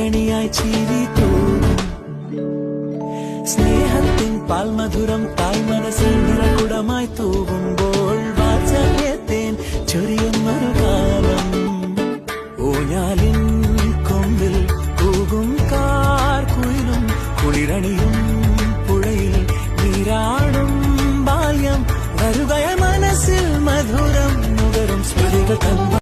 കണിയായി ചീവി തൂവും സ്നേഹത്തിൻ പാൽമധുരം തായ് മനസ്സിൽ നിറകുടമായി തൂവുമ്പോൾ വാത്സല്യത്തേൻ ചൊരിയുന്നൊരു കാലം ഊഞ്ഞാലിൻ കൊമ്പിൽ പൂകും കാർക്കുയിലും കുളിരണിയും പുഴയിൽ നീരാടും ബാല്യം വരുകയ മനസ്സിൽ മധുരം നുകരും സ്മൃതികൾ